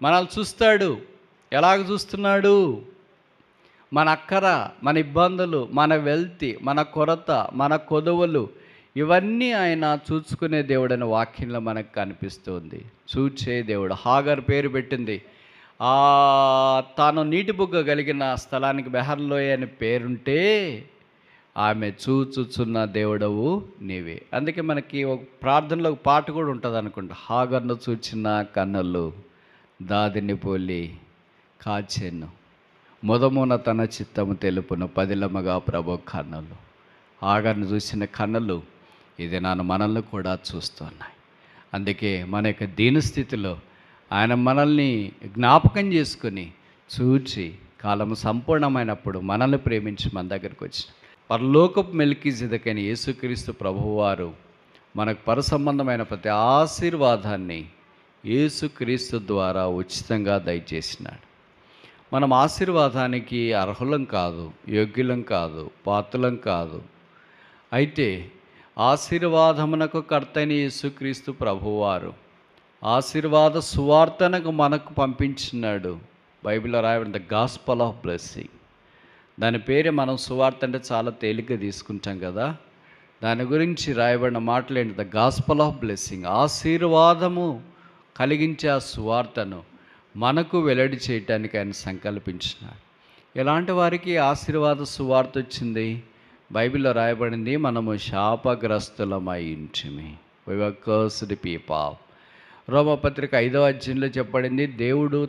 మనల్ని చూస్తాడు. ఎలాగ చూస్తున్నాడు? మన అక్కర, మన ఇబ్బందులు, మన వెల్తి, మన కొరత, మన కొదువలు ఇవన్నీ ఆయన చూసుకునే దేవుడని వాక్యంలో మనకు కనిపిస్తుంది. చూచే దేవుడు. హాగర్ పేరు పెట్టింది. తాను నీటి బుగ్గ కలిగిన స్థలానికి బెహర్లోయ అని పేరుంటే ఆమె చూచుచున్న దేవుడవు నీవే. అందుకే మనకి ఒక ప్రార్థనలో ఒక పాట కూడా ఉంటుంది అనుకుంటా. హాగర్ను చూచిన కన్నులు దాదిని పోలి కాచెను, మొదమున తన చిత్తము తెలుపును పదిలమగా ప్రభు కన్నులు. హాగర్ను చూసిన కన్నులు ఇది నన్ను మనల్ని కూడా చూస్తున్నాయి. అందుకే మన యొక్క దీనస్థితిలో ఆయన మనల్ని జ్ఞాపకం చేసుకుని చూచి కాలము సంపూర్ణమైనప్పుడు మనల్ని ప్రేమించి మన దగ్గరికి వచ్చిన పరలోకపు మెల్కీజెదకైన యేసుక్రీస్తు ప్రభువారు మనకు పరసంబంధమైన ప్రతి ఆశీర్వాదాన్ని యేసుక్రీస్తు ద్వారా ఉచితంగా దయచేసినాడు. మనం ఆశీర్వాదానికి అర్హులం కాదు, యోగ్యులం కాదు, పాత్రులం కాదు. అయితే ఆశీర్వాదమునకు కర్తైన యేసుక్రీస్తు ప్రభువారు ఆశీర్వాద సువార్తనకు మనకు పంపించినాడు. బైబిల్లో రాయబడిన ద గాస్పల్ ఆఫ్ బ్లెస్సింగ్. దాని పేరే మనం సువార్త అంటే చాలా తేలిగ్గా తీసుకుంటాం కదా. దాని గురించి రాయబడిన మాటలేంటి? The gospel of blessing. ఆశీర్వాదము కలిగించే ఆ సువార్తను మనకు వెల్లడి చేయటానికి ఆయన సంకల్పించినాడు. ఎలాంటి వారికి ఆశీర్వాద సువార్త వచ్చింది? బైబిల్లో రాయబడింది, మనము శాపగ్రస్తులమై ఉంటిమి. వి వర్ కర్స్డ్ పీపుల్. రోమపత్రిక 5వ అధ్యాయంలో చెప్పబడింది, దేవుడు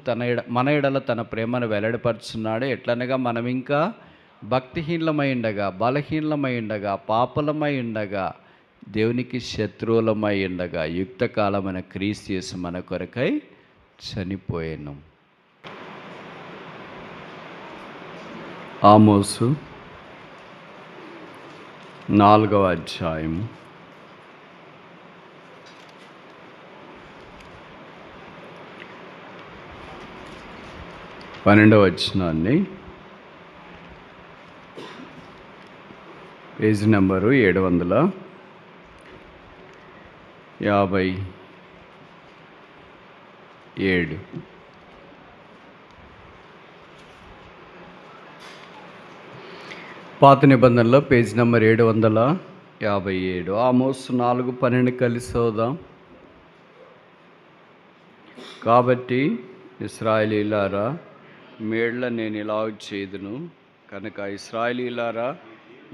మన ఎడల తన ప్రేమను వెల్లడిపరుచున్నాడు. ఎట్లనగా మనం ఇంకా భక్తిహీనమై ఉండగా, బలహీనమై ఉండగా, పాపలమై ఉండగా, దేవునికి శత్రువులమై ఉండగా యుక్త కాలమైన క్రీస్తు యేసు మన కొరకై చనిపోయాను. ఆమోసు 4వ అధ్యాయం 12వ వచనాన్ని, పేజీ నెంబరు 757. పాత నిబంధనలో పేజీ నెంబర్ 757. ఆమోసు 4:12 కలిసి చదువుదాం. కాబట్టి ఇశ్రాయేలీయులారా, మేళ్ళ నేను ఇలా చేదును కనుక ఇశ్రాయేలీయులారా,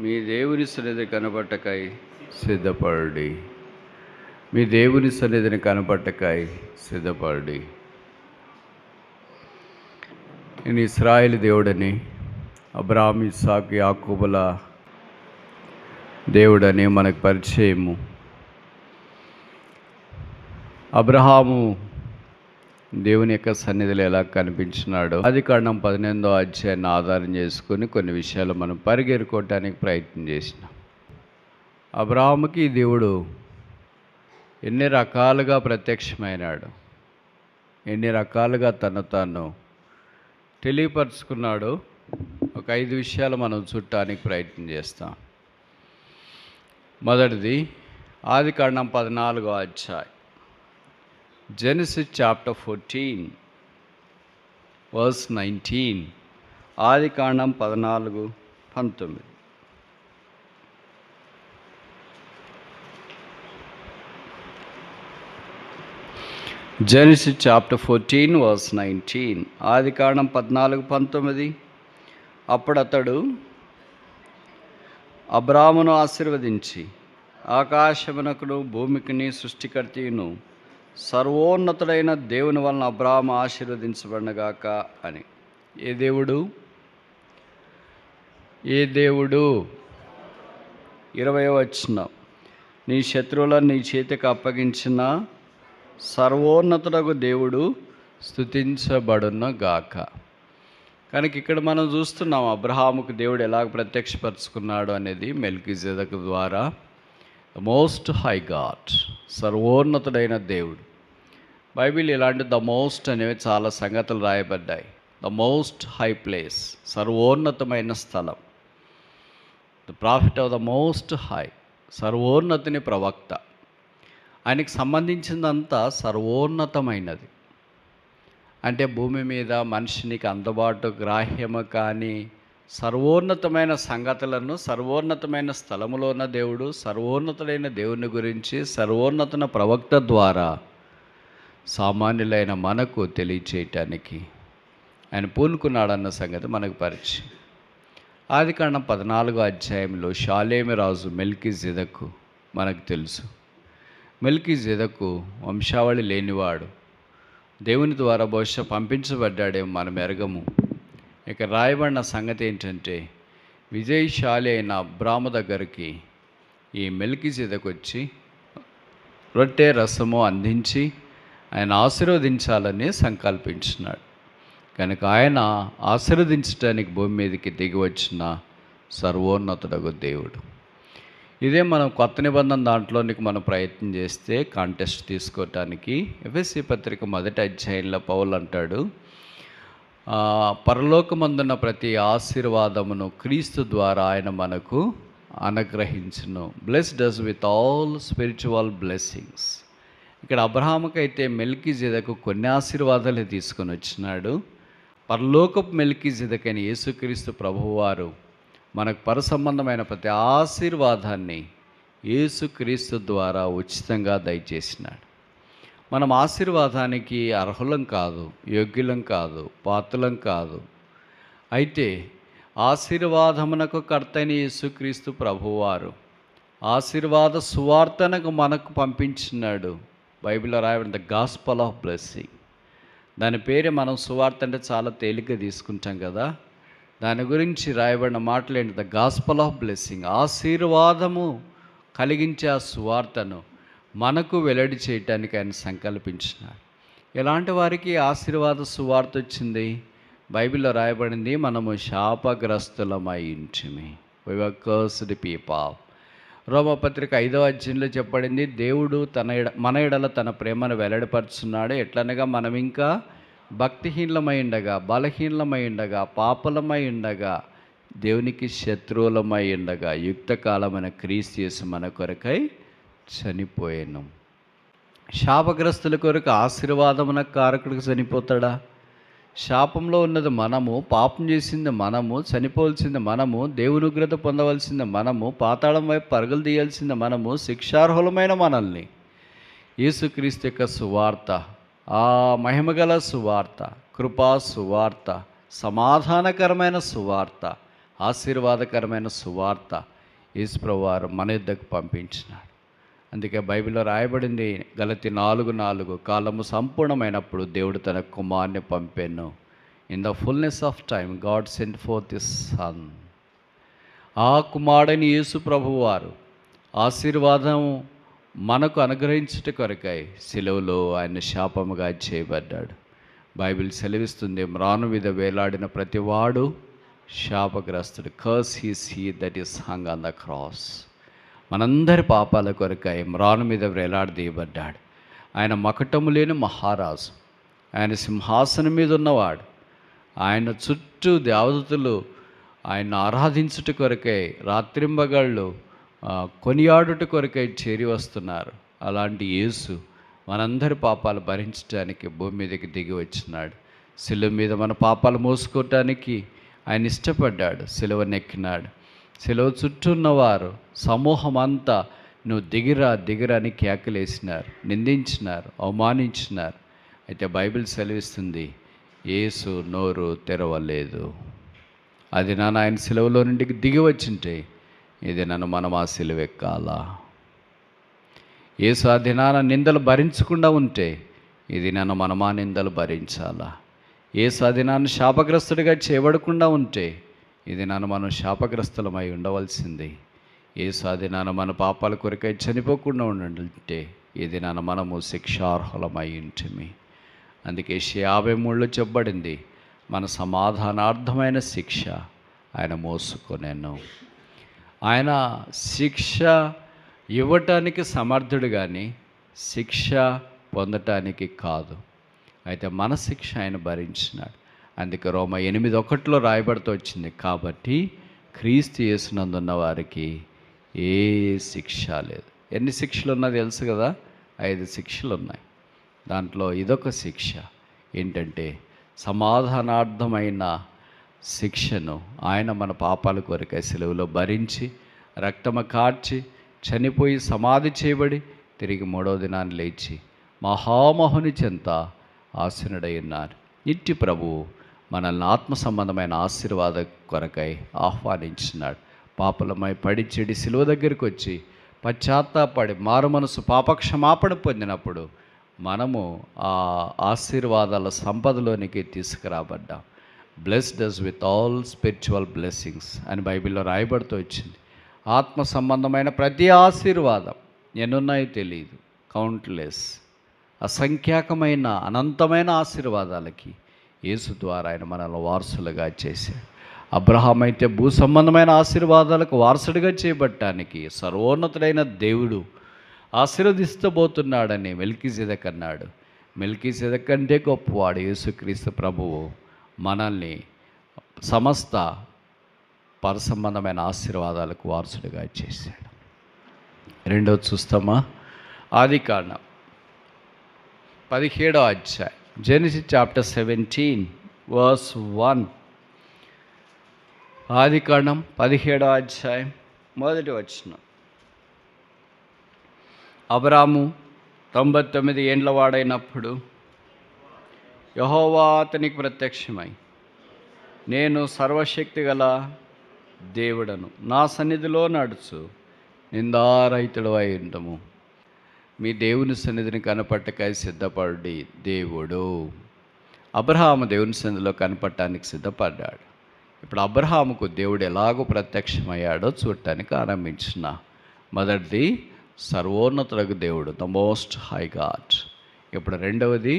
మీ దేవుని సన్నిధి కనబట్టకై సిద్ధపడి, మీ దేవుని సన్నిధిని కనబట్టకై సిద్ధపడి. నేను ఇశ్రాయేలు దేవుడని, అబ్రాహాము, ఇస్సాకు, యాకోబుల దేవుడని మనకు పరిచయము. అబ్రహాము దేవుని యొక్క సన్నిధిలో ఎలా కనిపించినాడో ఆదికాండం 18వ అధ్యాయాన్ని ఆధారం చేసుకొని కొన్ని విషయాలు మనం పరిగెరుకోవటానికి ప్రయత్నం చేసినాం. అబ్రహాముకి దేవుడు ఎన్ని రకాలుగా ప్రత్యక్షమైనాడు, ఎన్ని రకాలుగా తను తాను తెలియపరుచుకున్నాడో ఒక 5 విషయాలు మనం చూడటానికి ప్రయత్నం చేస్తాం. మొదటిది ఆదికాండం 14వ అధ్యాయం, జెనసిస్ చాప్టర్ 14 verse 19. ఆదికాండం 14:19. Genesis chapter 14 verse 19. ఆదికాండం 14:19. అప్పుడు అతడు అబ్రామును ఆశీర్వదించి, ఆకాశమునకును భూమికిని సృష్టికర్తయును సర్వోన్నతుడైన దేవుని వలన అబ్రాము ఆశీర్వదించబడినగాక అని. ఏ దేవుడు? 20వ వచనం, నీ శత్రువులను నీ చేతికి అప్పగించిన సర్వోన్నతుడగు దేవుడు స్తుతించబడునుగాక. కనుక ఇక్కడ మనం చూస్తున్నాం అబ్రహాముకు దేవుడు ఎలాగ ప్రత్యక్షపరుచుకున్నాడు అనేది. మెల్కీజెదకు ద్వారా మోస్ట్ హై గాడ్, సర్వోన్నతుడైన దేవుడు. బైబిల్ ఇలాంటి ద మోస్ట్ అనేవి చాలా సంగతులు రాయబడ్డాయి. ద మోస్ట్ హై ప్లేస్, సర్వోన్నతమైన స్థలం. The prophet of the most high, సర్వోన్నతిని ప్రవక్త. ఆయనకి సంబంధించిందంతా సర్వోన్నతమైనది. అంటే భూమి మీద మనిషినికి అందుబాటు గ్రాహ్యము కానీ సర్వోన్నతమైన సంగతులను, సర్వోన్నతమైన స్థలములో ఉన్న దేవుడు, సర్వోన్నతుడైన దేవుని గురించి సర్వోన్నతమైన ప్రవక్త ద్వారా సామాన్యులైన మనకు తెలియచేయటానికి ఆయన పూనుకున్నాడన్న సంగతి మనకు పరిచయం. ఆదికాండం 14వ అధ్యాయంలో షాలేమి రాజు మెల్కీజెదెకు మనకు తెలుసు. మెల్కీజెదెకు వంశావళి లేనివాడు, దేవుని ద్వారా బహుశా పంపించబడ్డాడేమో మనం ఎరగము. ఇక రాయబడిన సంగతి ఏంటంటే, విజయశాలి అయిన అబ్రాము దగ్గరికి ఈ మెల్కీజెదెకు వచ్చి రొట్టె రసము అందించి ఆయన ఆశీర్వదించాలని సంకల్పించినాడు. కనుక ఆయన ఆశీర్వదించడానికి భూమి మీదకి దిగి వచ్చిన సర్వోన్నతుడగు దేవుడు. ఇదే మనం కొత్త నిబంధన దాంట్లోనికి మనం ప్రయత్నం చేస్తే కాంటెస్ట్ తీసుకోవటానికి ఎఫెసీ పత్రిక 1వ అధ్యాయంలో పౌలు అంటాడు, పరలోకమందున్న ప్రతి ఆశీర్వాదమును క్రీస్తు ద్వారా ఆయన మనకు అనుగ్రహించును. Blessed us with all spiritual blessings. ఇక్కడ అబ్రహాముకైతే మెల్కీజెదెకు కొన్ని ఆశీర్వాదాలు తీసుకొని వచ్చినాడు. పరలోకపు మెల్కీజెదెకైన యేసుక్రీస్తు ప్రభువారు మనకు పరసంబంధమైన ప్రతి ఆశీర్వాదాన్ని యేసుక్రీస్తు ద్వారా ఉచితంగా దయచేసినాడు. మనం ఆశీర్వాదానికి అర్హులం కాదు, యోగ్యులం కాదు, పాత్రులం కాదు. అయితే ఆశీర్వాదమునకు కర్తైన యేసుక్రీస్తు ప్రభువారు ఆశీర్వాద సువార్తనకు మనకు పంపించినాడు. బైబిల్లో రాయబడిన ద గాస్పల్ ఆఫ్ బ్లెస్సింగ్. దాని పేరే మనం సువార్త అంటే చాలా తేలిక తీసుకుంటాం కదా. దాని గురించి రాయబడిన మాటలు ఏంటి? The gospel of blessing. ఆశీర్వాదము కలిగించే ఆ సువార్తను మనకు వెల్లడి చేయటానికి ఆయన సంకల్పించినాడు. ఎలాంటి వారికి ఆశీర్వాద సువార్త వచ్చింది? బైబిల్లో రాయబడింది, మనము శాపగ్రస్తులమై ఉంటిమి. వి వర్ కర్స్డ్ పీపుల్. రోమపత్రిక 5వ అధ్యాయంలో చెప్పబడింది, దేవుడు మన ఎడల తన ప్రేమను వెల్లడిపరుచున్నాడు. ఎట్లనగా మనం ఇంకా భక్తిహీనమై ఉండగా, బలహీనమై ఉండగా, పాపలమై ఉండగా, దేవునికి శత్రువులమై ఉండగా యుక్తకాలమైన క్రీస్తు యేసు మన కొరకై చనిపోయాను. శాపగ్రస్తుల కొరకు ఆశీర్వాదమున కారకుడికి చనిపోతాడా? శాపంలో ఉన్నది మనము, పాపం చేసింది మనము, చనిపోవలసింది మనము, దేవుని ఉగ్రత పొందవలసింది మనము, పాతాళం వైపు పరుగులు తీయాల్సింది మనము, శిక్షార్హులమైన మనల్ని యేసుక్రీస్తు యొక్క సువార్త, ఆ మహిమగల సువార్త, కృపా సువార్త, సమాధానకరమైన సువార్త, ఆశీర్వాదకరమైన సువార్త యేసుప్రభువారు మన యుద్ధకు పంపించినాడు. అందుకే బైబిల్లో రాయబడింది గలతీ 4:4, కాలము సంపూర్ణమైనప్పుడు దేవుడు తన కుమారుని పంపెను. In the fullness of time God sent forth his son. ఆ కుమారుని యేసు ప్రభువారు ఆశీర్వాదం మనకు అనుగ్రహించుట కొరకై సిలువలో ఆయన శాపముగా చేయబడ్డాడు. బైబిల్ సెలవిస్తుంది, మ్రాను మీద వేలాడిన ప్రతివాడు శాపగ్రస్తుడు. Cursed is he that is hung on the cross. మనందరి పాపాల కొరకై మ్రాను మీద వేలాడదీయబడ్డాడు. ఆయన మకటము లేని మహారాజు, ఆయన సింహాసనం మీద ఉన్నవాడు. ఆయన చుట్టూ దేవదూతలు ఆయన ఆరాధించుట కొరకై రాత్రింబగళ్ళు కొనియాడుట కొరకై చేరి వస్తున్నారు. అలాంటి యేసు మనందరి పాపాలు భరించడానికి భూమి మీదకి దిగి వచ్చినాడు. సిలువ మీద మన పాపాలు మోసుకోవటానికి ఆయన ఇష్టపడ్డాడు. సిలువనెక్కినాడు. సిలువ చుట్టూ ఉన్నవారు సమూహం అంతా నువ్వు దిగిరా దిగిరా అని కేకలేసినారు, నిందించినారు, అవమానించినారు. అయితే బైబిల్ సెలవిస్తుంది, యేసు నోరు తెరవలేదు. అది నాన్న ఆయన సిలువలో నుండి దిగి వచ్చింటే ఇది నన్ను మనం ఆ సిలువ ఎక్కాలా? యేసు ఆ దినాన నిందలు భరించకుండా ఉంటే ఇది నన్ను మనం ఆ నిందలు భరించాలా? యేసు ఆ దినాన్ని శాపగ్రస్తుడిగా చేయబడకుండా ఉంటే ఇది నన్ను మనం శాపగ్రస్తులమై ఉండవలసింది. యేసు ఆ దినాన మన పాపాల కొరకై చనిపోకుండా ఉంటే ఇది నన్ను మనము శిక్షార్హులమై ఉంటిమి. అందుకే 53లో చెప్పబడింది, మన సమాధానార్థమైన శిక్ష ఆయన మోసుకొనెను. ఆయన శిక్ష ఇవ్వటానికి సమర్థుడు కానీ శిక్ష పొందటానికి కాదు. అయితే మన శిక్ష ఆయన భరించినాడు. అందుకే రోమ 8:1 రాయబడుతూ వచ్చింది, కాబట్టి క్రీస్తు యేసునందున్న వారికి ఏ శిక్ష లేదు. ఎన్ని శిక్షలు ఉన్నది తెలుసు కదా? 5 శిక్షలు ఉన్నాయి. దాంట్లో ఇదొక శిక్ష. ఏంటంటే సమాధానార్థమైన శిక్షను ఆయన మన పాపాల కొరకై సిలువలో భరించి, రక్తము కార్చి, చనిపోయి సమాధి చేయబడి తిరిగి మూడవ దినాన్ని లేచి మహామహుని చెంత ఆసీనుడై ఉన్నారు. ఇట్టి ప్రభువు మనల్ని ఆత్మ సంబంధమైన ఆశీర్వాద కొరకై ఆహ్వానించినాడు. పాపలమై పడి చెడి సిలువ దగ్గరికి వచ్చి పశ్చాత్తాపడి మారు మనసు పాపక్షమాపణ పొందినప్పుడు మనము ఆ ఆశీర్వాదాల సంపదలోనికి తీసుకురాబడ్డాం. Blessed us with all spiritual blessings అని బైబిల్లో రాయబడుతూ వచ్చింది. ఆత్మ సంబంధమైన ప్రతి ఆశీర్వాదం ఎన్నున్నాయో తెలియదు, కౌంట్లెస్, అసంఖ్యాకమైన అనంతమైన ఆశీర్వాదాలకి యేసు ద్వారా ఆయన మనల్ని వారసులుగా చేశాడు. అబ్రహాం అయితే భూ సంబంధమైన ఆశీర్వాదాలకు వారసుడిగా చేయబట్టానికి సర్వోన్నతుడైన దేవుడు ఆశీర్వదిస్తబోతున్నాడని మెల్కీసెదెకు అన్నాడు. మెల్కీసెదెకు కంటే గొప్పవాడు యేసుక్రీస్తు ప్రభువు మనల్ని సమస్త పరసంబంధమైన ఆశీర్వాదాలకు వారసుడిగా చేశాడు. రెండవది చూస్తామా? ఆదికాండం 17వ అధ్యాయం, జెనసిస్ చాప్టర్ 17 verse 1. ఆదికాండం 17వ అధ్యాయం మొదటి వచనం. అబ్రాము 99 ఏండ్ల వాడైనప్పుడు యెహోవా అతనికి ప్రత్యక్షమై, నేను సర్వశక్తి గల దేవుడను, నా సన్నిధిలో నడుచు, నిందారహితుడు అయి ఉండము, మీ దేవుని సన్నిధిని కనపట్టకై సిద్ధపడి దేవుడు. అబ్రహాము దేవుని సన్నిధిలో కనపడటానికి సిద్ధపడ్డాడు. ఇప్పుడు అబ్రహాముకు దేవుడు ఎలాగో ప్రత్యక్షమయ్యాడో చూడటానికి ఆరంభించిన. మొదటిది సర్వోన్నతులకు దేవుడు, ద మోస్ట్ హై గాడ్. ఇప్పుడు రెండవది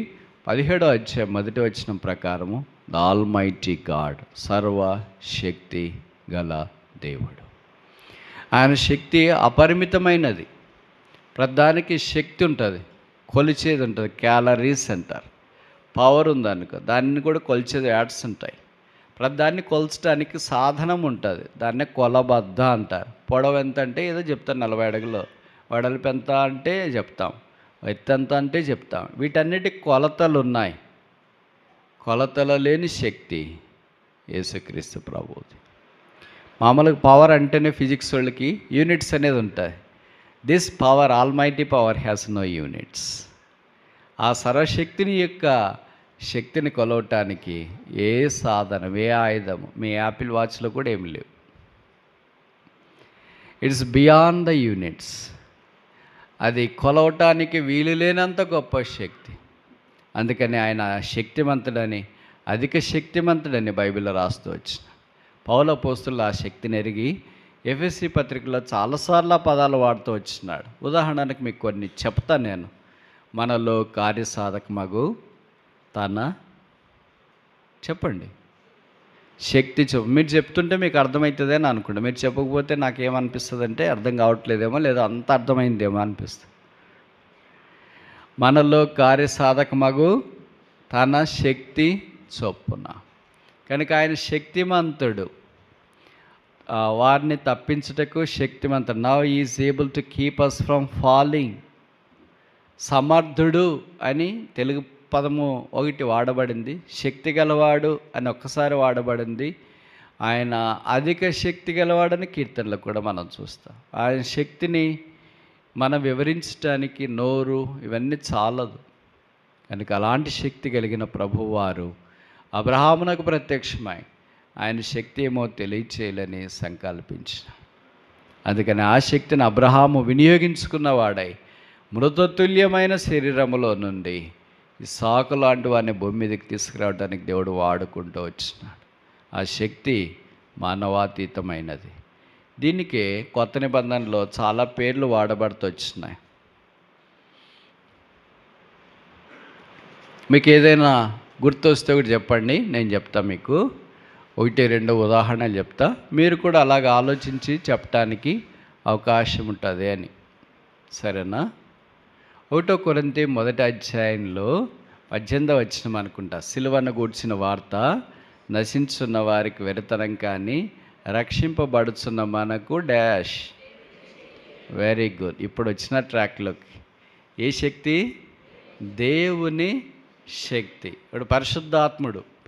17వ అధ్యాయం మొదటి వచనం ప్రకారము ద ఆల్మైటీ గాడ్, సర్వశక్తి గల దేవుడు. ఆయన శక్తి అపరిమితమైనది. ప్రతిదానికి శక్తి ఉంటుంది, కొలిచేది ఉంటుంది, క్యాలరీస్ అంటారు. పవర్ ఉందనుకో, దాన్ని కూడా కొలిచేది యాడ్స్ ఉంటాయి. ప్రతిదాన్ని కొల్చడానికి సాధనం ఉంటుంది, దాన్నే కొలబద్ద అంటారు. పొడవు ఎంత అంటే ఏదో చెప్తాను, 40 అడుగులు. వెడల్పు ఎంత అంటే చెప్తాం, ఎత్తు ఎంత అంటే చెప్తాం. వీటన్నిటి కొలతలు ఉన్నాయి. కొలతలు లేని శక్తి యేసుక్రీస్తు ప్రభువుది. మామూలుగా పవర్ అంటేనే ఫిజిక్స్ వాళ్ళకి యూనిట్స్ అనేది ఉంటుంది. This power, almighty power has no units. ఆ సర్వశక్తిని యొక్క శక్తిని కొలవటానికి ఏ సాధనం, ఏ ఆయుధము మీ యాపిల్ వాచ్లో కూడా ఏమి లేవు. It's beyond the units. అది కొలవటానికి వీలు లేనంత గొప్ప శక్తి. అందుకని ఆయన శక్తిమంతుడని, అధిక శక్తిమంతుడని బైబిల్లో రాస్తూ వచ్చిన పౌలు అపోస్తలుడు ఆ శక్తిని ఎరిగి ఎఫెసీ పత్రికలో చాలాసార్లు ఆ పదాలు వాడుతూ వచ్చినాడు. ఉదాహరణకు మీకు కొన్ని చెప్తాను నేను. మనలో కార్యసాధకమగు తన, చెప్పండి, శక్తి మీరు చెప్తుంటే మీకు అర్థమవుతుంది అని అనుకుంటా. మీరు చెప్పకపోతే నాకేమనిపిస్తుంది అంటే అర్థం కావట్లేదేమో, లేదా అంత అర్థమైందేమో అనిపిస్తుంది. మనలో కార్యసాధకమగు తన శక్తి చొప్పున. కనుక ఆయన శక్తిమంతుడు, వారిని తప్పించుటకు శక్తిమంతుడు. Now is able to keep us from falling. సమర్థుడు అని తెలుగు పదము ఒకటి వాడబడింది, శక్తి గలవాడు అని ఒక్కసారి వాడబడింది. ఆయన అధిక శక్తి గలవాడని కీర్తనలో కూడా మనం చూస్తాం. ఆయన శక్తిని మనం వివరించడానికి నోరు ఇవన్నీ చాలదు. కనుక అలాంటి శక్తి కలిగిన ప్రభువారు అబ్రహామునకు ప్రత్యక్షమై ఆయన శక్తి ఏమో తెలియచేయాలని సంకల్పించిన. అందుకని ఆ శక్తిని అబ్రహాము వినియోగించుకున్నవాడై మృతతుల్యమైన శరీరములో నుండి ఇస్సాకు లాంటి వారిని భూమి మీదకి తీసుకురావడానికి దేవుడు వాడుకుంటూ వచ్చినాడు. ఆ శక్తి మానవాతీతమైనది. దీనికే కొత్త నిబంధనలో చాలా పేర్లు వాడబడుతూ వచ్చినాయి. మీకు ఏదైనా గుర్తొస్తే ఒకటి చెప్పండి, నేను చెప్తా. మీకు 1-2 ఉదాహరణలు చెప్తా, మీరు కూడా అలాగ ఆలోచించి చెప్పటానికి అవకాశం ఉంటుంది అని. సరేనా? 1 కొరింథీ 1వ అధ్యాయంలో 18వ వచనం అనుకుంటా. సిలువను గూర్చిన వార్త నశించున్న వారికి వెరతనం, కానీ రక్షింపబడుచున్న మనకు డాష్. Very good. ఇప్పుడు వచ్చిన ట్రాక్లోకి ఏ శక్తి? దేవుని శక్తి. ఇప్పుడు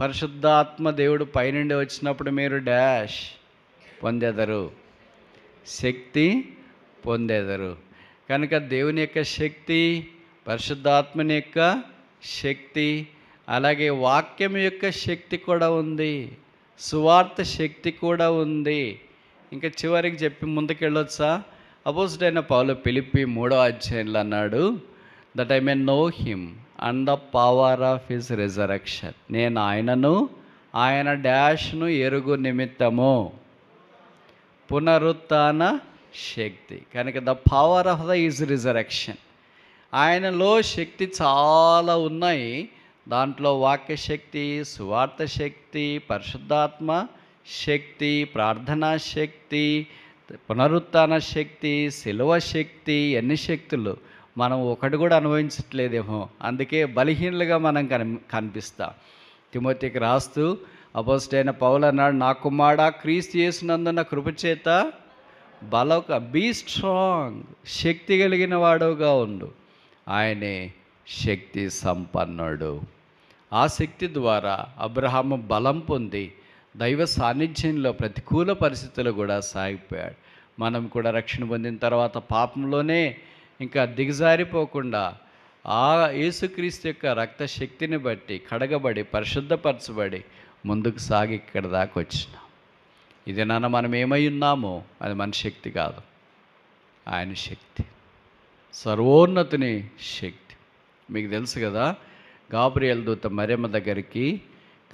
పరిశుద్ధాత్మ దేవుడు పైనుండి వచ్చినప్పుడు మీరు డాష్ పొందెదరు, శక్తి పొందెదరు. కనుక దేవుని యొక్క శక్తి, పరిశుద్ధాత్మని యొక్క శక్తి, అలాగే వాక్యం యొక్క శక్తి కూడా ఉంది, సువార్త శక్తి కూడా ఉంది. ఇంకా చివరికి చెప్పి ముందుకెళ్ళొచ్చా? అపోజిటైన పౌలు ఫిలిప్పీ 3వ అధ్యాయంలో అన్నాడు, that I may know him and the power of his resurrection. నేను ఆయనను, ఆయన డాష్ను ఎరుగు నిమిత్తము, పునరుత్థాన శక్తి. కనుక the power of the his resurrection, ఆయనలో శక్తి చాలా ఉన్నాయి. దాంట్లో వాక్య శక్తి, సువార్త శక్తి, పరిశుద్ధాత్మ శక్తి, ప్రార్థనా శక్తి, పునరుత్థాన శక్తి, శిలువ శక్తి, ఎన్ని శక్తులు మనం ఒకటి కూడా అనుభవించట్లేదేమో. అందుకే బలహీనులుగా మనం కనిపిస్తాం. తిమోతికి రాస్తూ అపోజిటైన పౌలు అన్నాడు, నా కుమారుడా క్రీస్తు యేసునందున్న కృపచేత బీ స్ట్రాంగ్, శక్తి కలిగిన వాడుగా ఉండు. ఆయనే శక్తి సంపన్నుడు. ఆ శక్తి ద్వారా అబ్రహాము బలం పొంది దైవ సాన్నిధ్యంలో ప్రతికూల పరిస్థితులు కూడా సాగిపోయాడు. మనం కూడా రక్షణ పొందిన తర్వాత పాపంలోనే ఇంకా దిగజారిపోకుండా ఆ యేసుక్రీస్తు యొక్క రక్త శక్తిని బట్టి కడగబడి పరిశుద్ధపరచబడి ముందుకు సాగి ఇక్కడ దాకా వచ్చినాం. ఇది నాన్న మనం ఏమై ఉన్నామో అది మన శక్తి కాదు, ఆయన శక్తి, సర్వోన్నతుని శక్తి. మీకు తెలుసు కదా, గాబ్రియల్ దూత మరియమ్మ దగ్గరికి,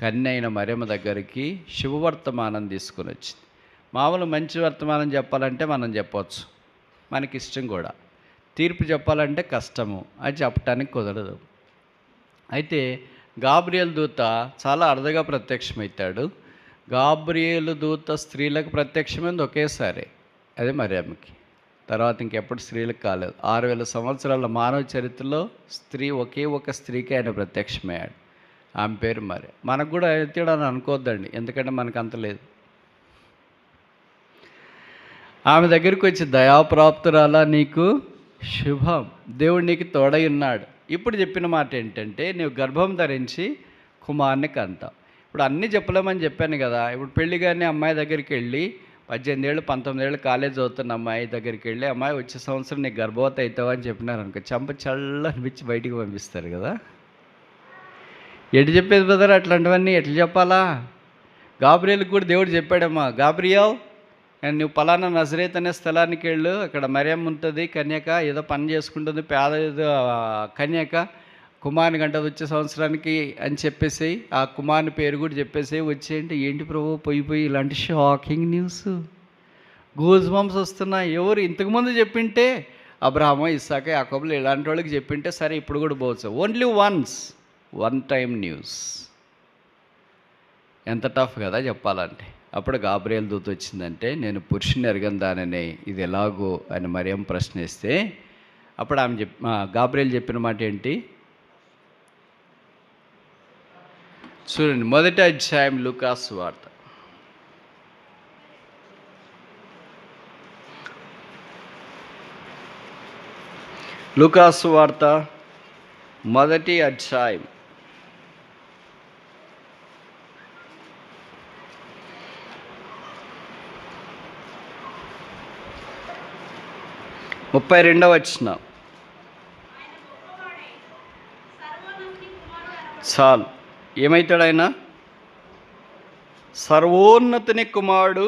కన్య అయిన మరియమ్మ దగ్గరికి శుభవర్తమానం తీసుకుని వచ్చింది. మామూలు మంచి వర్తమానం చెప్పాలంటే మనం చెప్పవచ్చు, మనకి ఇష్టం కూడా. తీర్పు చెప్పాలంటే కష్టము, అది చెప్పటానికి కుదరదు. అయితే గాబ్రియల్ దూత చాలా అరుదుగా ప్రత్యక్షమవుతాడు. గాబ్రియలు దూత స్త్రీలకు ప్రత్యక్షమైంది ఒకేసారి, అదే మరియమ్మకి. తర్వాత ఇంకెప్పుడు స్త్రీలకు కాలేదు. 6000 సంవత్సరాల మానవ చరిత్రలో ఒకే ఒక స్త్రీకి ఆయన ప్రత్యక్షమయ్యాడు. ఆమె పేరు మరి. మనకు కూడా ఎత్తాడని అనుకోవద్దండి, ఎందుకంటే మనకు అంత లేదు. ఆమె దగ్గరికి వచ్చి, దయాప్రాప్తురాలా నీకు శుభం, దేవుడు నీకు తోడై ఉన్నాడు. ఇప్పుడు చెప్పిన మాట ఏంటంటే, నీవు గర్భం ధరించి కుమారుని కంటావు. ఇప్పుడు అన్నీ చెప్పలేమని చెప్పాను కదా. ఇప్పుడు పెళ్లి కానీ అమ్మాయి దగ్గరికి వెళ్ళి 18 ఏళ్ళు 19 ఏళ్ళు కాలేజ్ చదువుతున్న అమ్మాయి దగ్గరికి వెళ్ళి, అమ్మాయి వచ్చే సంవత్సరం నీకు గర్భవతి అవుతావు అని చెప్పినారు అనుకో, చంప చల్ల అనిపించి బయటికి పంపిస్తారు కదా. ఎటు చెప్పేది బ్రదర్ అట్లాంటివన్నీ ఎట్లా చెప్పాలా? గాబ్రియల్కి కూడా దేవుడు చెప్పాడమ్మా, గాబ్రియల్ నువ్వు పలానా నజరేత్ అనే స్థలానికి వెళ్ళు, అక్కడ మరియమ్మ ఉంటుంది, కన్యక, ఏదో పని చేసుకుంటుంది, పేద ఏదో కన్యక, కుమారుని గంట వచ్చే సంవత్సరానికి అని చెప్పేసి ఆ కుమారుని పేరు కూడా చెప్పేసి వచ్చేయండి. ఏంటి ప్రభు పోయి ఇలాంటి షాకింగ్ న్యూస్, గూజ్ బంప్స్ వస్తున్నాయి. ఎవరు ఇంతకుముందు చెప్పింటే అబ్రహాము, ఇస్సాకు, యాకోబులు ఇలాంటి వాళ్ళకి చెప్పింటే సరే ఇప్పుడు కూడా పోవచ్చు. Only one time news. ఎంత టఫ్ కదా చెప్పాలంటే. అప్పుడు గాబ్రియల్ దూత వచ్చిందంటే, నేను పురుషుని ఎరగని దాననే ఇది ఎలాగో అని మరియమ్మ ప్రశ్నిస్తే, అప్పుడు ఆమె గాబ్రియల్ చెప్పిన మాట ఏంటి చూడండి. 1వ అధ్యాయం లూకా సువార్త, లూకా సువార్త 1వ అధ్యాయం 32వ వచనం. చాలు, ఏమవుతాడు ఆయన? సర్వోన్నతుని కుమారుడు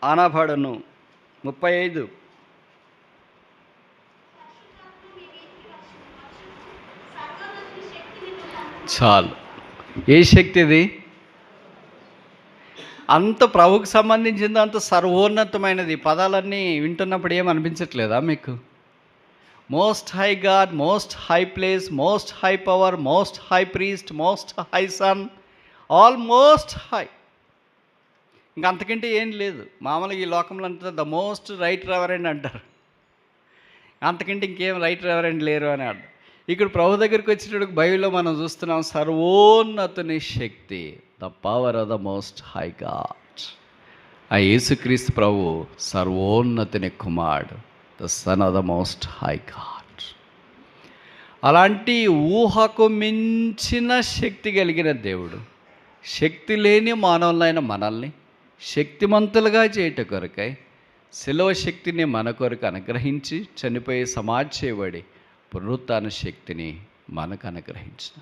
అనబడను. 35. చాలు. ఏ శక్తి ఇది? అంత ప్రభువుకు సంబంధించింది, అంత సర్వోన్నతమైనది. పదాలన్నీ వింటున్నప్పుడు ఏమనిపించట్లేదా మీకు? Most high God, most high place, most high power, most high priest, most high son, almost high. ఇంకా అంతకంటే ఏం లేదు. మామూలుగా ఈ లోకంలో అంతా ద మోస్ట్ రైట్ రెవరెండ్ అంటారు, అంతకంటే ఇంకేం రైట్ రెవరెండ్ లేరు అని అర్థం. ఇక్కడ ప్రభు దగ్గరికి వచ్చేటప్పుడు బైబిల్లో మనం చూస్తున్నాం సర్వోన్నతుని శక్తి, the power of the most high God. ఆ యేసుక్రీస్తు ప్రభు సర్వోన్నతుని కుమారుడు, the son of the most high God. అలాంటి ఊహకు మించిన శక్తి కలిగిన దేవుడు, శక్తి లేని మానవులైన మనల్ని శక్తిమంతులుగా చేయట కొరకై శిలువ శక్తిని మన కొరకు అనుగ్రహించి చనిపోయి సమాధి చేయబడి పునరుత్థాన శక్తిని మనకు అనుగ్రహించిన.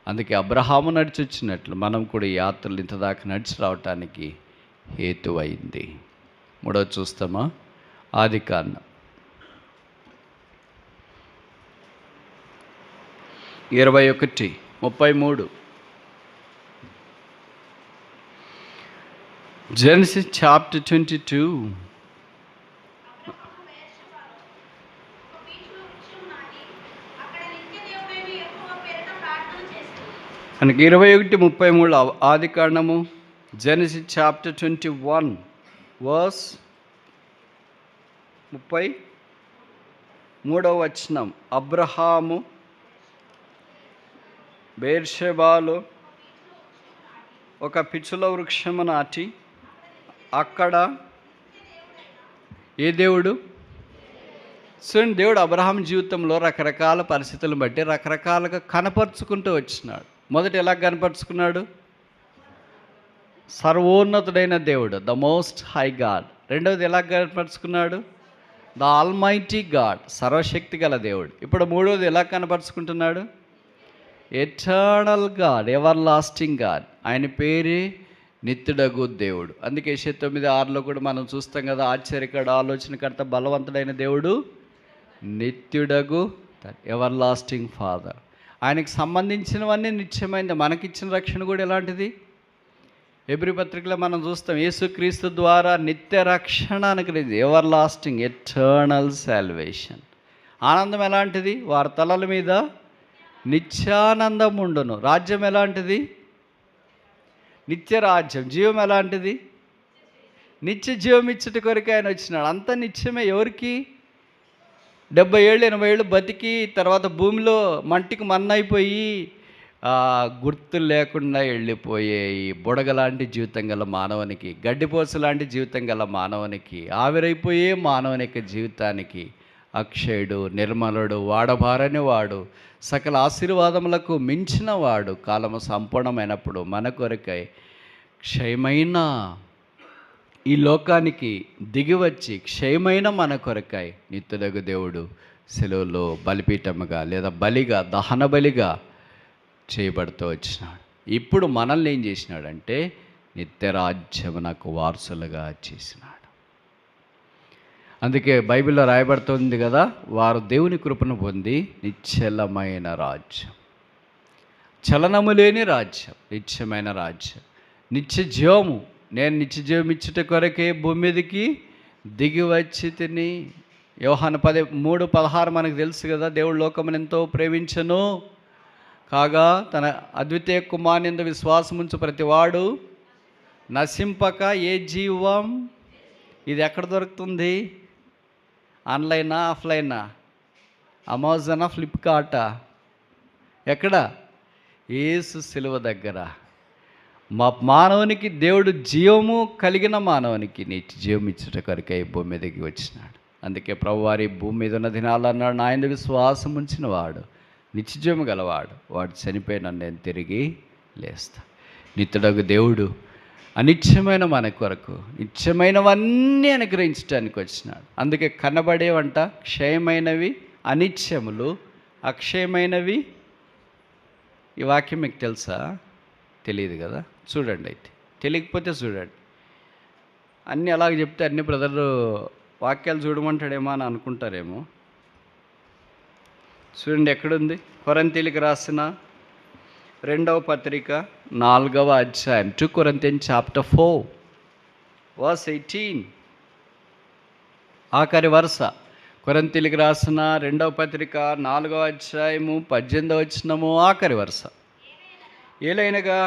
అందుకే అబ్రహాము నడిచి వచ్చినట్లు మనం కూడా ఈ యాత్రలు ఇంతదాకా నడిచి రావటానికి హేతువైంది. మూడవది చూస్తామా? ఆదికాండం 21:33. Genesis chapter 22. మనకి 21:33 ఆదికాండము, జెనసిస్ చాప్టర్ 21 వర్స్ 33. అబ్రహాము బెర్షెబాలో ఒక పిచ్చుల వృక్షము నాటి అక్కడ ఏ దేవుడు? చూడండి, దేవుడు అబ్రహాం జీవితంలో రకరకాల పరిస్థితులను బట్టి రకరకాలుగా కనపరుచుకుంటూ వచ్చినాడు. మొదట ఎలా కనపరుచుకున్నాడు? సర్వోన్నతుడైన దేవుడు, ద మోస్ట్ హై గాడ్. రెండవది ఎలా కనపరుచుకున్నాడు? ద ఆల్మైటీ గాడ్, సర్వశక్తి గల దేవుడు. ఇప్పుడు మూడవది ఎలా కనపరుచుకుంటున్నాడు? Eternal God, everlasting God. ఆయన పేరే నిత్యుడగు దేవుడు. అందుకే 9:6 కూడా మనం చూస్తాం కదా, ఆశ్చర్యకరుడు, ఆలోచనకర్త, బలవంతుడైన దేవుడు, నిత్యుడగు, ఎవర్ లాస్టింగ్ ఫాదర్. ఆయనకు సంబంధించినవన్నీ నిత్యమైనది. మనకిచ్చిన రక్షణ కూడా ఎలాంటిది? హెబ్రీ పత్రికలో మనం చూస్తాం, యేసుక్రీస్తు ద్వారా నిత్య రక్షణ అనుగ్రహించింది, ఎవర్ లాస్టింగ్ ఎటర్నల్ సాల్వేషన్. ఆనందం ఎలాంటిది? వారి తలల మీద నిత్యానందం ఉండును. రాజ్యం ఎలాంటిది? నిత్య రాజ్యం. జీవం ఎలాంటిది? నిత్య జీవం ఇచ్చట కొరకు ఆయన వచ్చినాడు. అంత నిత్యమే. ఎవరికి? 70 ఏళ్ళు 80 ఏళ్ళు బతికి తర్వాత భూమిలో మంటికి మన్నైపోయి గుర్తులు లేకుండా వెళ్ళిపోయే ఈ బుడగ లాంటి జీవితం గల మానవునికి, గడ్డిపోస లాంటి జీవితం గల మానవునికి, ఆవిరైపోయే మానవునికి జీవితానికి అక్షయుడు, నిర్మలుడు, వాడబారని వాడు, సకల ఆశీర్వాదములకు మించిన వాడు, కాలము సంపూర్ణమైనప్పుడు మన కొరకై క్షయమైన ఈ లోకానికి దిగివచ్చి క్షయమైన మన కొరకై నిత్యుడగు దేవుడు సెలవులో బలిపీఠముగా లేదా బలిగా, దహన బలిగా చేయబడుతూ వచ్చినాడు. ఇప్పుడు మనల్ని ఏం చేసినాడంటే నిత్యరాజ్యమునకు వారసులుగా చేసినాడు. అందుకే బైబిల్లో రాయబడుతుంది కదా, వారు దేవుని కృపను పొంది నిశ్చలమైన రాజ్యం, చలనము లేని రాజ్యం, నిత్యమైన రాజ్యం, నిత్య జీవము. నేను నిత్య జీవం ఇచ్చుట కొరకే భూమి మీదకి దిగి వచ్చి తిని. యోహాను 3:16 మనకు తెలుసు కదా, దేవుడు లోకమును ఎంతో ప్రేమించను కాగా తన అద్వితీయ కుమారునియందు విశ్వాసముంచు ప్రతివాడు నశింపక ఏ జీవం. ఇది ఎక్కడ దొరుకుతుంది? ఆన్లైనా, ఆఫ్లైనా? అమెజానా, ఫ్లిప్కార్టా? ఎక్కడ? యేసు శిలువ దగ్గర. మా మానవునికి దేవుడు జీవము కలిగిన మానవునికి నిత్య జీవం ఇచ్చుట కొరకై భూమి మీదకి వచ్చినాడు. అందుకే ప్రభువారి భూమి మీద ఉన్న దినాలు అన్నాడు, నా యందు విశ్వాసం ఉంచిన వాడు నిత్యజీవము గలవాడు, వాడు చనిపోయిన నేను తిరిగి లేస్తా. నిత్యుడగు దేవుడు అనిత్యమైన మన కొరకు నిత్యమైనవన్నీ అనుగ్రహించడానికి వచ్చినాడు. అందుకే కనబడేవంట క్షయమైనవి అనిత్యములు, అక్షయమైనవి. ఈ వాక్యం మీకు తెలుసా? తెలియదు కదా. చూడండి, అయితే తెలియకపోతే చూడండి. అన్నీ అలాగ చెప్తే అన్ని బ్రదర్లు వాక్యాలు చూడమంటాడేమో అని అనుకుంటారేమో. చూడండి ఎక్కడుంది? కొరింథీయులకు రాసిన 2వ పత్రిక 4వ అధ్యాయం, 2 Corinthians chapter 4 verse 18, ఆఖరి వరుస. కొరింథీయులకు రాసిన 2వ పత్రిక 4వ అధ్యాయము 18వ వచనము ఆఖరి వరుస. ఏలైనగా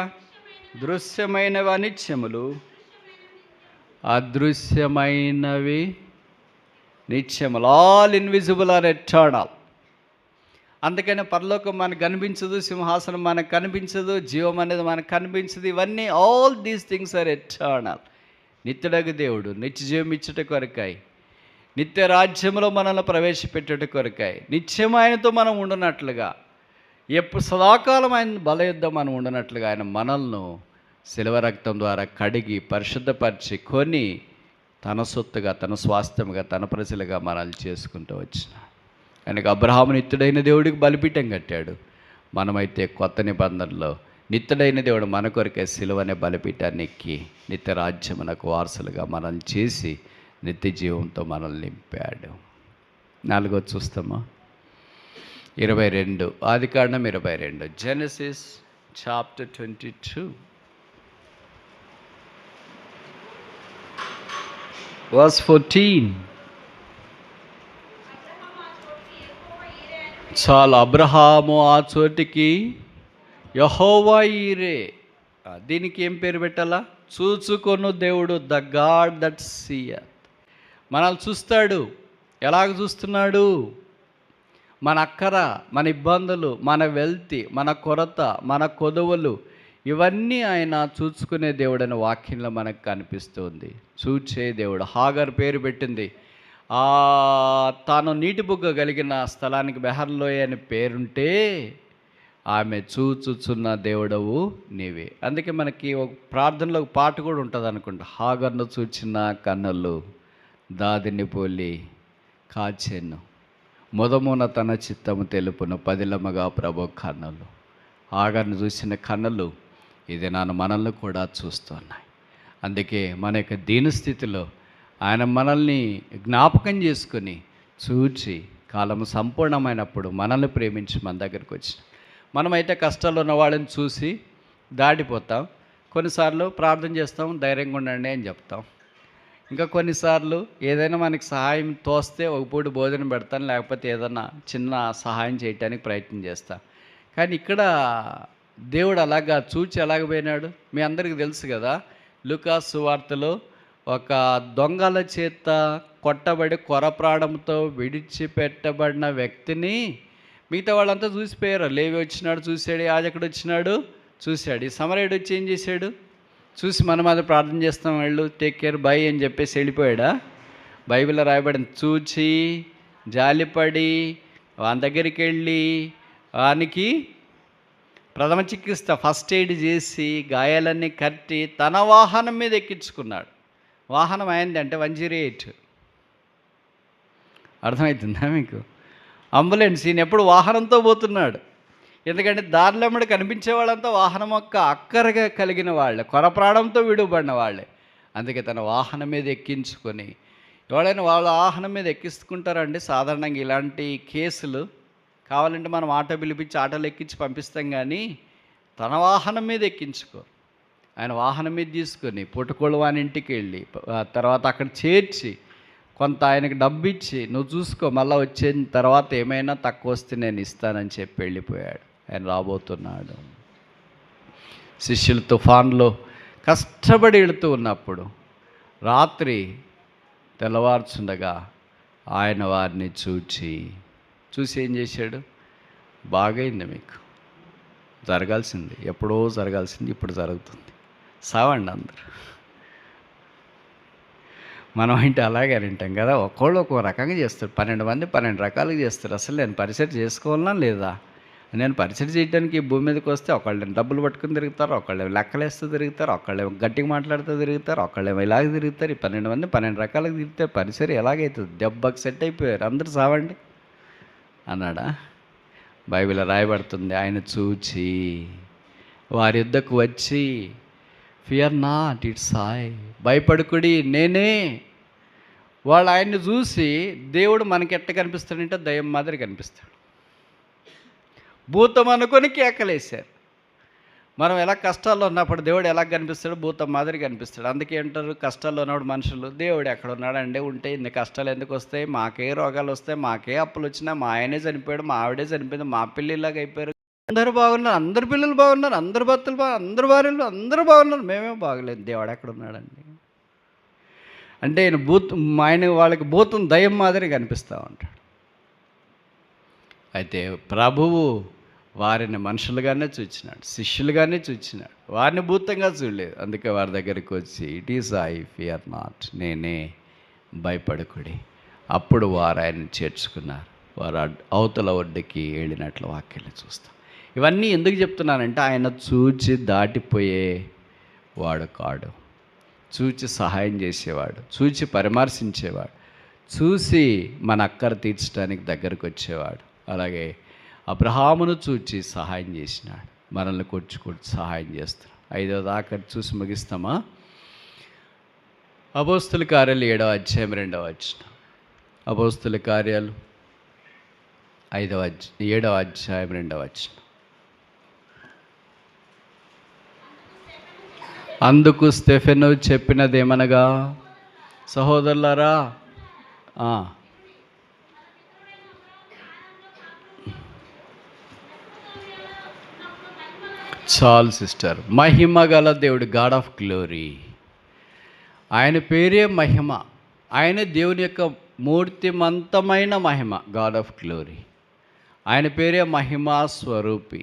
దృశ్యమైనవి అనిత్యములు, అదృశ్యమైనవి నిత్యములు. All invisible are eternal. అందుకనే పరలోకం మనకు కనిపించదు, సింహాసనం మనకు కనిపించదు, జీవం అనేది మనకు కనిపించదు. ఇవన్నీ all these things are eternal. నిత్యుడగు దేవుడు నిత్య జీవం ఇచ్చుట కొరకై నిత్య రాజ్యంలో మనల్ని ప్రవేశపెట్టుట కొరకాయి, నిత్యం ఆయనతో మనం ఉండనట్లుగా, ఎప్పుడు సదాకాలం ఆయన బలయుద్ధం మనం ఉండనట్లుగా ఆయన మనల్ని శిలువ రక్తం ద్వారా కడిగి పరిశుద్ధపరిచి కొని తన సొత్తుగా, తన స్వాస్థ్యముగా, తన ప్రజలుగా మనల్ని చేసుకుంటూ వచ్చిన ఆయనకు అబ్రహాము నిత్యుడైన దేవుడికి బలిపీఠం కట్టాడు. మనమైతే కొత్త నిబంధనలో నిత్యుడైన దేవుడు మన కొరకే శిలువనే బలిపీఠాన్ని ఎక్కి నిత్య రాజ్యమునకు వారసులుగా మనల్ని చేసి నిత్య జీవంతో మనల్ని నింపాడు. 4 చూస్తామా? 22, ఆదికాండం 22, జెనసిస్ చాప్టర్ 22 verse 14. చాలు, అబ్రహాము ఆ చోటికి యెహోవా ఈరే. దీనికి ఏం పేరు పెట్టాలా? చూచుకొను దేవుడు, ద గాడ్ దట్ సీయత్. మనల్ని చూస్తాడు. ఎలాగ చూస్తున్నాడు? మన అక్కర, మన ఇబ్బందులు, మన వెల్తి, మన కొరత, మన కొదవలు, ఇవన్నీ ఆయన చూసుకునే దేవుడు అనే వాక్యంలో మనకు కనిపిస్తుంది. చూచే దేవుడు. హాగర్ పేరు పెట్టింది. తాను నీటి బుగ్గ కలిగిన స్థలానికి బెహర్లోయ అని పేరుంటే ఆమె చూచుచున్న దేవుడవు నీవే. అందుకే మనకి ఒక ప్రార్థనలో ఒక పాట కూడా ఉంటుంది అనుకుంటా. హాగర్ను చూచిన కన్నులు దాదిని పోలి కాచెను, మొదమున తన చిత్తము తెలుపును, పదిలమగా ప్రభు కన్నులు. హాగర్ను చూసిన కన్నులు ఇది మనల్ని కూడా చూస్తున్నాయి. అందుకే మన యొక్క దీనస్థితిలో ఆయన మనల్ని జ్ఞాపకం చేసుకుని చూచి కాలము సంపూర్ణమైనప్పుడు మనల్ని ప్రేమించి మన దగ్గరికి వచ్చిన మనమైతే కష్టాలు ఉన్న వాళ్ళని చూసి దాటిపోతాం. కొన్నిసార్లు ప్రార్థన చేస్తాం, ధైర్యంగా ఉండండి అని చెప్తాం. ఇంకా కొన్నిసార్లు ఏదైనా మనకి సహాయం తోస్తే ఒక పూట భోజనం పెడతాను, లేకపోతే ఏదైనా చిన్న సహాయం చేయడానికి ప్రయత్నం చేస్తాం. కానీ ఇక్కడ దేవుడు అలాగా చూచి ఎలాగపోయినాడు మీ అందరికీ తెలుసు కదా. లూకా సువార్తలో ఒక దొంగల చేత కొట్టబడి కొర ప్రాణంతో విడిచిపెట్టబడిన వ్యక్తిని మిగతా వాళ్ళంతా చూసిపోయారు. లేవి వచ్చినాడు చూశాడు, యాజకుడు వచ్చినాడు చూశాడు, ఈ సమరయుడు వచ్చి ఏం చేశాడు? చూసి మనం అది ప్రార్థన చేస్తాం, వెళ్ళు టేక్ కేర్ బై అని చెప్పేసి వెళ్ళిపోయాడా? బైబిల్లో రాయబడింది, చూచి జాలిపడి వాని దగ్గరికి వెళ్ళి వానికి ప్రథమ చికిత్స ఫస్ట్ ఎయిడ్ చేసి గాయాలన్నీ కట్టి తన వాహనం మీద ఎక్కించుకున్నాడు. వాహనం అయింది అంటే 108. అర్థమవుతుందా మీకు? అంబులెన్స్. ఈయన ఎప్పుడు వాహనంతో పోతున్నాడు. ఎందుకంటే దారిలో అమ్మడి కనిపించే వాళ్ళంతా వాహనం యొక్క అక్కరగా కలిగిన వాళ్ళే, కొర ప్రాణంతో విడువబడిన వాళ్ళే. అందుకే తన వాహనం మీద ఎక్కించుకొని, ఎవరైనా వాళ్ళ వాహనం మీద ఎక్కించుకుంటారండి సాధారణంగా. ఇలాంటి కేసులు కావాలంటే మనం ఆటో పిలిపించి ఆటోలు ఎక్కించి పంపిస్తాం, కానీ తన వాహనం మీద ఎక్కించుకో. ఆయన వాహనం మీద తీసుకొని పుట్టకోళ్ళు వాని ఇంటికి వెళ్ళి తర్వాత అక్కడ చేర్చి కొంత ఆయనకు డబ్బు ఇచ్చి నువ్వు చూసుకో, మళ్ళీ వచ్చే తర్వాత ఏమైనా తక్కువ వస్తే నేను ఇస్తానని చెప్పి వెళ్ళిపోయాడు. ఆయన రాబోతున్నాడు. శిష్యులు తుఫాన్లో కష్టపడి వెళుతూ ఉన్నప్పుడు రాత్రి తెల్లవారుచుండగా ఆయన వారిని చూసి ఏం చేశాడు? బాగైంది, మీకు జరగాల్సింది, ఎప్పుడో జరగాల్సింది ఇప్పుడు జరుగుతుంది, సావండి అందరు. మనం అంటే అలాగే వింటాం కదా, ఒక్కోళ్ళు ఒక్కో రకంగా చేస్తారు. 12 మంది 12 రకాలుగా చేస్తారు. అసలు నేను పరిచయం చేసుకోవాలన్నా లేదా? నేను పరిచయం చేయడానికి ఈ భూమి మీదకి వస్తే ఒకళ్ళు డబ్బులు పట్టుకుని తిరుగుతారు, ఒకళ్ళు లెక్కలేస్తూ తిరుగుతారు, ఒకళ్ళు గట్టిగా మాట్లాడుతూ తిరుగుతారు, ఒకళ్ళు ఇలాగ తిరుగుతారు. ఈ 12 మంది 12 రకాలుగా తిరిగితే పరిచయం ఎలాగైతుంది? దెబ్బకి సెట్ అయిపోయారు, అందరూ సావండి అన్నాడా? బైబిల్ రాయబడుతుంది, ఆయన చూచి వారి యుద్ధకు వచ్చి ఫియర్ నాట్, ఇట్స్ ఐ, భయపడుకుడి నేనే. వాళ్ళు ఆయన్ని చూసి దేవుడు మనకి ఎట్ట కనిపిస్తాడంటే దయ్యం మాదిరి కనిపిస్తాడు. భూతం అనుకొని కేకలేశారు. మనం ఎలా కష్టాల్లో ఉన్నప్పుడు దేవుడు ఎలా కనిపిస్తాడు? భూతం మాదిరి కనిపిస్తాడు. అందుకే అంటారు కష్టాల్లో ఉన్నప్పుడు మనుషులు, దేవుడు ఎక్కడ ఉన్నాడండి, ఉంటే ఇన్ని కష్టాలు ఎందుకు వస్తాయి, మాకే రోగాలు వస్తాయి, మాకే అప్పులు వచ్చినా, మా ఆయనే చనిపోయాడు, మా ఆవిడే చనిపోయింది, మా పిల్లలాగా అయిపోయారు, అందరూ బాగున్నారు, అందరు పిల్లలు బాగున్నారు, అందరు భర్తలు అందరు భార్యలు అందరూ బాగున్నారు, మేమే బాగలేదు, దేవుడు ఎక్కడ ఉన్నాడండి అంటే ఆయన వాళ్ళకి భూతం దయ్యం మాదిరి కనిపిస్తూ ఉంటాడు. అయితే ప్రభువు వారిని మనుషులుగానే చూచినాడు, శిష్యులుగానే చూచినాడు, వారిని భూతంగా చూడలేదు. అందుకే వారి దగ్గరికి వచ్చి it is I, fear not, నేనే, భయపడకుడి. అప్పుడు వారు ఆయన్ని చేర్చుకున్నారు. వారు అవతల ఒడ్డుకి వెళ్ళినట్లు వాక్యాన్ని చూస్తాం. ఇవన్నీ ఎందుకు చెప్తున్నానంటే ఆయన చూచి దాటిపోయే వాడు కాడు, చూచి సహాయం చేసేవాడు, చూచి పరామర్శించేవాడు, చూసి మన అక్కర తీర్చడానికి దగ్గరకు వచ్చేవాడు. అలాగే అబ్రహామును చూచి సహాయం చేసినాడు, మనల్ని కొట్టి సహాయం చేస్తున్నాడు. 5వ దాకా చూసి ముగిస్తామా? అపోస్తుల కార్యాలు 7వ అధ్యాయం 2వ వచనం. అపోస్తుల కార్యాలు 7వ అధ్యాయం 2వ వచనం. అందుకు స్టెఫెను చెప్పినదేమనగా, సహోదరులారా, చాలు సిస్టర్, మహిమ గల దేవుడు, గాడ్ ఆఫ్ గ్లోరీ, ఆయన పేరే మహిమ. ఆయన దేవుని యొక్క మూర్తిమంతమైన మహిమ, గాడ్ ఆఫ్ గ్లోరీ. ఆయన పేరే మహిమా స్వరూపి.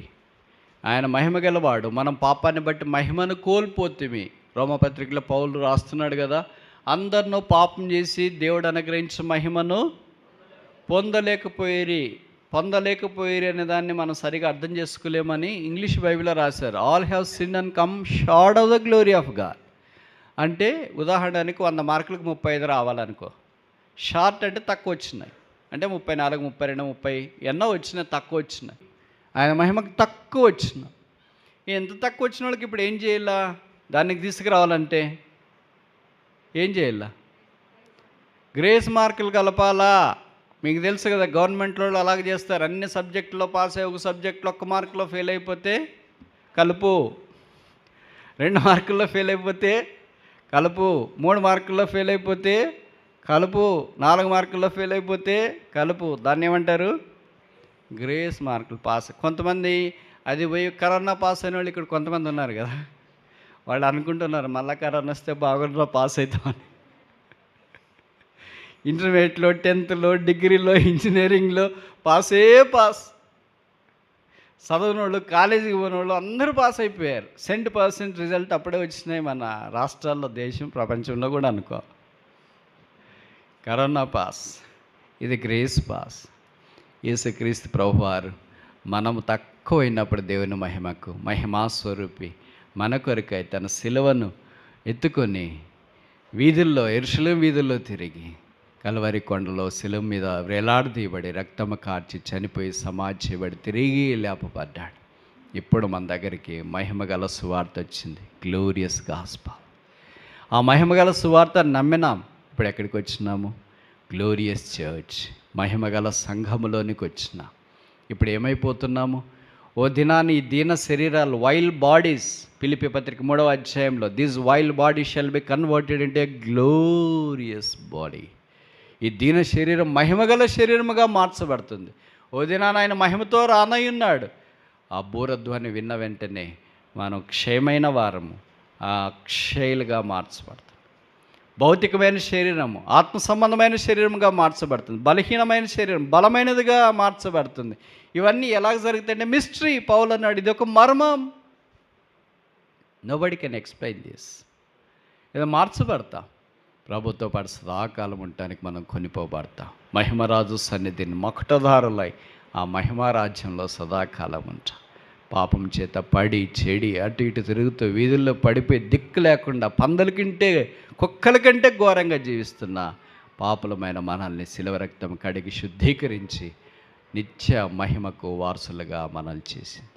ఆయన మహిమ గలవాడు. మనం పాపాన్ని బట్టి మహిమను కోల్పోతేమి. రోమపత్రికలో పౌలు రాస్తున్నాడు కదా, అందరినూ పాపం చేసి దేవుడు అనుగ్రహించిన మహిమను పొందలేకపోయేరి అనే దాన్ని మనం సరిగా అర్థం చేసుకోలేమని ఇంగ్లీష్ బైబిల్లో రాశారు. All have sin and come short of the glory of God. అంటే ఉదాహరణకి 100 మార్కులకు 35 రావాలనుకో. షార్ట్ అంటే తక్కువ వచ్చినాయి, అంటే 34, 32, 30 ఎన్నో వచ్చినాయి, తక్కువ వచ్చినాయి. ఆయన మహిమకు తక్కువ వచ్చిన. ఎంత తక్కువ వచ్చిన వాళ్ళకి ఇప్పుడు ఏం చేయాలా? దానికి తీసుకురావాలంటే ఏం చేయాలా? గ్రేస్ మార్కులు కలపాలా. మీకు తెలుసు కదా, గవర్నమెంట్లో అలాగే చేస్తారు. అన్ని సబ్జెక్టులో పాస్ అయ్యి ఒక సబ్జెక్టులో 1 మార్కులో ఫెయిల్ అయిపోతే కలుపు, 2 మార్కుల్లో ఫెయిల్ అయిపోతే కలుపు, 3 మార్కుల్లో ఫెయిల్ అయిపోతే కలుపు, 4 మార్కుల్లో ఫెయిల్ అయిపోతే కలుపు. దాన్ని ఏమంటారు? గ్రేస్ మార్కులు పాస్. కొంతమంది అది పోయి కరోనా పాస్ అయిన వాళ్ళు ఇక్కడ కొంతమంది ఉన్నారు కదా, వాళ్ళు అనుకుంటున్నారు మళ్ళీ కరోనా వస్తే బాగుంటుందో పాస్ అవుతామని. ఇంటర్మీడియట్లో, 10th, డిగ్రీలో, ఇంజనీరింగ్లో పాస్. చదవని వాళ్ళు, కాలేజీకి పోయిన వాళ్ళు అందరూ పాస్ అయిపోయారు. 100% రిజల్ట్ అప్పుడే వచ్చినాయి మన రాష్ట్రాల్లో, దేశం, ప్రపంచంలో కూడా అనుకో. కరోనా పాస్, ఇది గ్రేస్ పాస్. యేసుక్రీస్తు ప్రభువారు మనము తక్కువైనప్పుడు దేవుని మహిమకు మహిమా స్వరూపి మన కొరకై తన సిలువను ఎత్తుకొని వీధుల్లో, యెరూషలేము వీధుల్లో తిరిగి కల్వరి కొండలో శిలువ మీద వేలాడదీయబడి రక్తము కార్చి చనిపోయి సమాధి చేయబడి తిరిగి లేపబడ్డాడు. ఇప్పుడు మన దగ్గరికి మహిమగల సువార్త వచ్చింది, గ్లోరియస్ గాస్పల్. ఆ మహిమగల సువార్త నమ్మినాం. ఇప్పుడు ఎక్కడికి వచ్చినాము? గ్లోరియస్ చర్చ్, మహిమగల సంఘములోనికి వచ్చినా. ఇప్పుడు ఏమైపోతున్నాము? ఓ దినాన్ని ఈ దీన శరీరాలు, వైల్డ్ బాడీస్, ఫిలిప్పీ పత్రిక 3వ అధ్యాయంలో, this wild body shall be converted into a glorious body. ఈ దీన శరీరం మహిమగల శరీరముగా మార్చబడుతుంది. ఓ దినాన ఆయన మహిమతో రానయ్యున్నాడు. ఆ బూరధ్వని విన్న వెంటనే మనం క్షయమైన వారము, ఆ క్షయులుగా మార్చబడతాం. భౌతికమైన శరీరము ఆత్మ సంబంధమైన శరీరంగా మార్చబడుతుంది. బలహీనమైన శరీరం బలమైనదిగా మార్చబడుతుంది. ఇవన్నీ ఎలా జరుగుతాయంటే మిస్టరీ. పౌలు అన్నాడు, ఇది ఒక మర్మం. Nobody can explain this. ఇది మార్చబడతాం. ప్రభుతో పాటు సదాకాలం ఉండటానికి మనం కొనిపోబడతాం. మహిమరాజు సన్నిధిని మకుటధారులై ఆ మహిమారాజ్యంలో సదాకాలం ఉంటాం. పాపం చేత పడి చెడి అటు ఇటు తిరుగుతూ వీధుల్లో పడిపోయి దిక్కు లేకుండా పందుల కంటే, కుక్కల కంటే ఘోరంగా జీవిస్తున్న పాపులమైన మనల్ని శిలువ రక్తం కడిగి శుద్ధీకరించి నిత్య మహిమకు వారసులుగా మనల్ని చేసింది.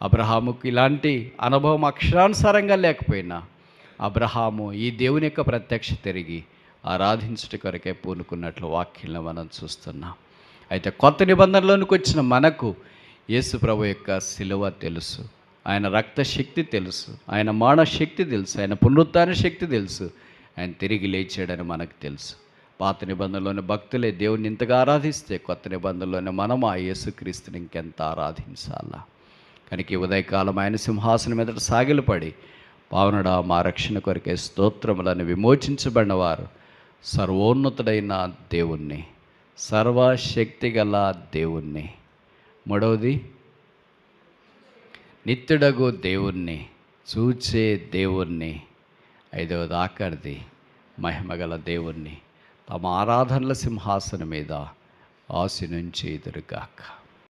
అబ్రహాముకు ఇలాంటి అనుభవం అక్షరానుసారంగా లేకపోయినా అబ్రహాము ఈ దేవుని యొక్క ప్రత్యక్ష తిరిగి ఆరాధించుట కొరకే పూనుకున్నట్లు వాక్యంలో మనం చూస్తున్నాం. అయితే కొత్త నిబంధనలోనికి వచ్చిన మనకు యేసు ప్రభు యొక్క శిలువ తెలుసు, ఆయన రక్త శక్తి తెలుసు, ఆయన మాన శక్తి తెలుసు, ఆయన పునరుత్థాన శక్తి తెలుసు, ఆయన తిరిగి లేచాడని మనకు తెలుసు. పాత నిబంధనలోని భక్తులే దేవుని ఇంతగా ఆరాధిస్తే కొత్త నిబంధనలోనే మనం ఆ యేసుక్రీస్తుని ఇంకెంత ఆరాధించాలా. కనుక ఈ ఉదయకాలం ఆయన సింహాసనం మీద సాగిలపడి, పావనుడా మా రక్షణ కొరకే స్తోత్రములను విమోచించబడిన వారు సర్వోన్నతుడైన దేవుణ్ణి, సర్వశక్తిగల దేవుణ్ణి, మూడవది నిత్యుడగు దేవుణ్ణి, చూచే దేవుణ్ణి, ఐదవది ఆఖరిది మహిమగల దేవుణ్ణి, తమ ఆరాధనల సింహాసనం మీద ఆశీనుంచి ఎదురుగాక.